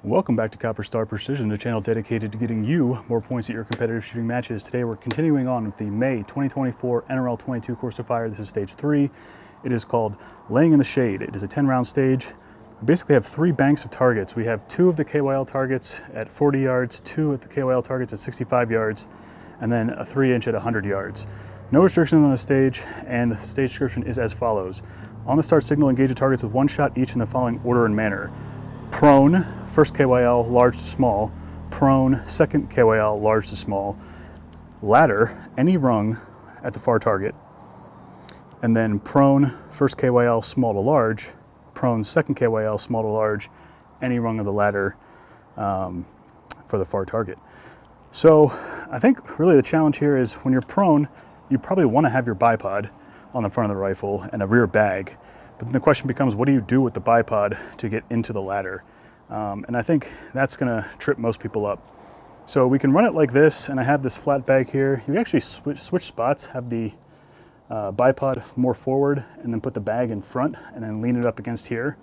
Welcome back to Copper Star Precision, the channel dedicated to getting you more points at your competitive shooting matches. Today we're continuing on with the May 2024 NRL22 Course of Fire. This is stage 3. It is called Laying in the Shade. It is a 10-round stage. We basically have 3 banks of targets. We have 2 of the KYL targets at 40 yards, 2 at the KYL targets at 65 yards, and then a 3-inch at 100 yards. No restrictions on the stage, and the stage description is as follows. On the start signal, engage the targets with 1 shot each in the following order and manner. Prone, first KYL, large to small. Prone, second KYL, large to small. Ladder, any rung at the far target. And then prone, first KYL, small to large. Prone, second KYL, small to large. Any rung of the ladder for the far target. So I think really the challenge here is when you're prone, you probably want to have your bipod on the front of the rifle and a rear bag. But then the question becomes, what do you do with the bipod to get into the ladder? And I think that's gonna trip most people up. So we can run it like this, and I have this flat bag here. You actually switch spots, have the bipod more forward, and then put the bag in front, and then lean it up against here.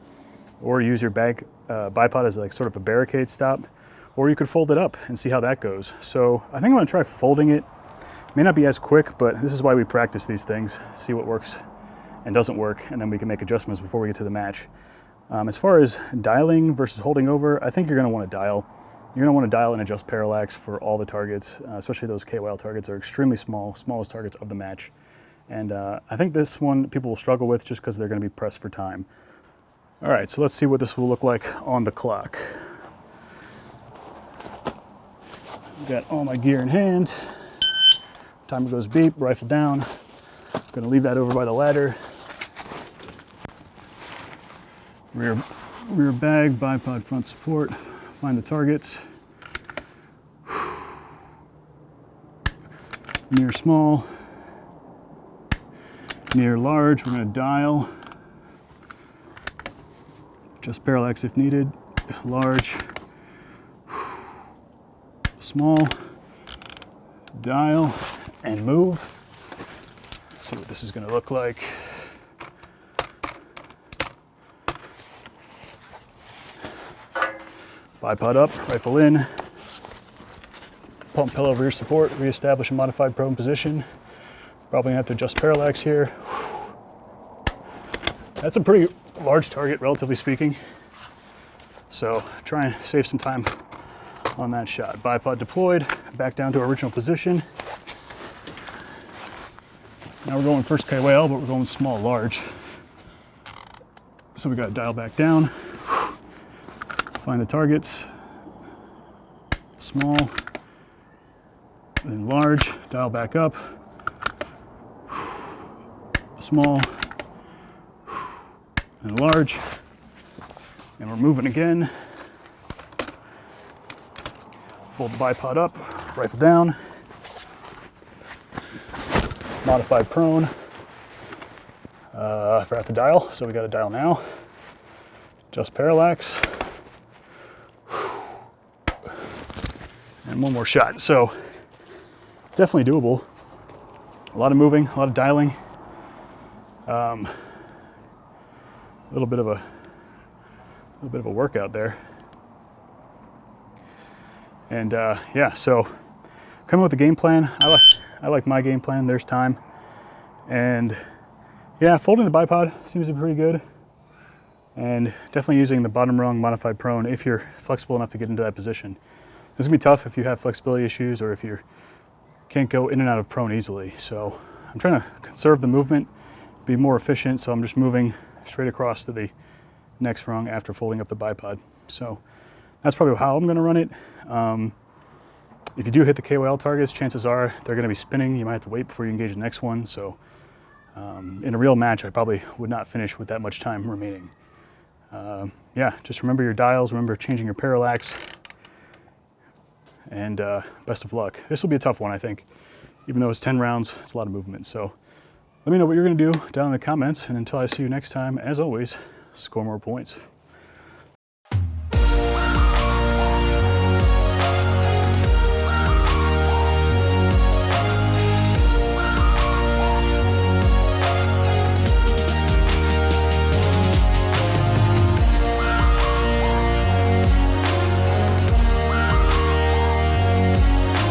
Or use your bipod as like sort of a barricade stop. Or you could fold it up and see how that goes. So I think I'm gonna try folding it. May not be as quick, but this is why we practice these things, see what works and doesn't work, and then we can make adjustments before we get to the match. As far as dialing versus holding over, I think you're gonna wanna dial. You're gonna wanna dial and adjust parallax for all the targets, especially those KYL targets are extremely small, smallest targets of the match. And I think this one people will struggle with just because they're gonna be pressed for time. All right, so let's see what this will look like on the clock. Got all my gear in hand. Timer goes beep, rifle down. Gonna leave that over by the ladder. Rear bag, bipod front support. Find the targets. Near small. Near large, we're gonna dial. Adjust parallax if needed. Large. Small. Dial and move. Let's see what this is gonna look like. Bipod up, rifle in. Pump pillow rear support, reestablish a modified prone position. Probably gonna have to adjust parallax here. That's a pretty large target, relatively speaking. So try and save some time on that shot. Bipod deployed, back down to our original position. Now we're going first KYL, but we're going small, large. So we gotta dial back down. Find the targets. Small, then large, dial back up. Small, and large. And we're moving again. Fold the bipod up, rifle down. Modified prone. I forgot to dial, so we got to dial now. Adjust parallax. And one more shot. So definitely doable. A lot of moving, a lot of dialing. A little bit of a workout there. And yeah, so coming with a game plan. I like my game plan. There's time. And yeah, folding the bipod seems to be pretty good. And definitely using the bottom rung modified prone if you're flexible enough to get into that position. This is gonna be tough if you have flexibility issues or if you can't go in and out of prone easily. So I'm trying to conserve the movement, be more efficient. So I'm just moving straight across to the next rung after folding up the bipod. So that's probably how I'm gonna run it. If you do hit the KYL targets, chances are they're gonna be spinning. You might have to wait before you engage the next one. So in a real match, I probably would not finish with that much time remaining. Yeah, just remember your dials, remember changing your parallax, and best of luck. This will be a tough one, I think. Even though it's 10 rounds, it's a lot of movement. So let me know what you're gonna do down in the comments, and until I see you next time, as always, score more points.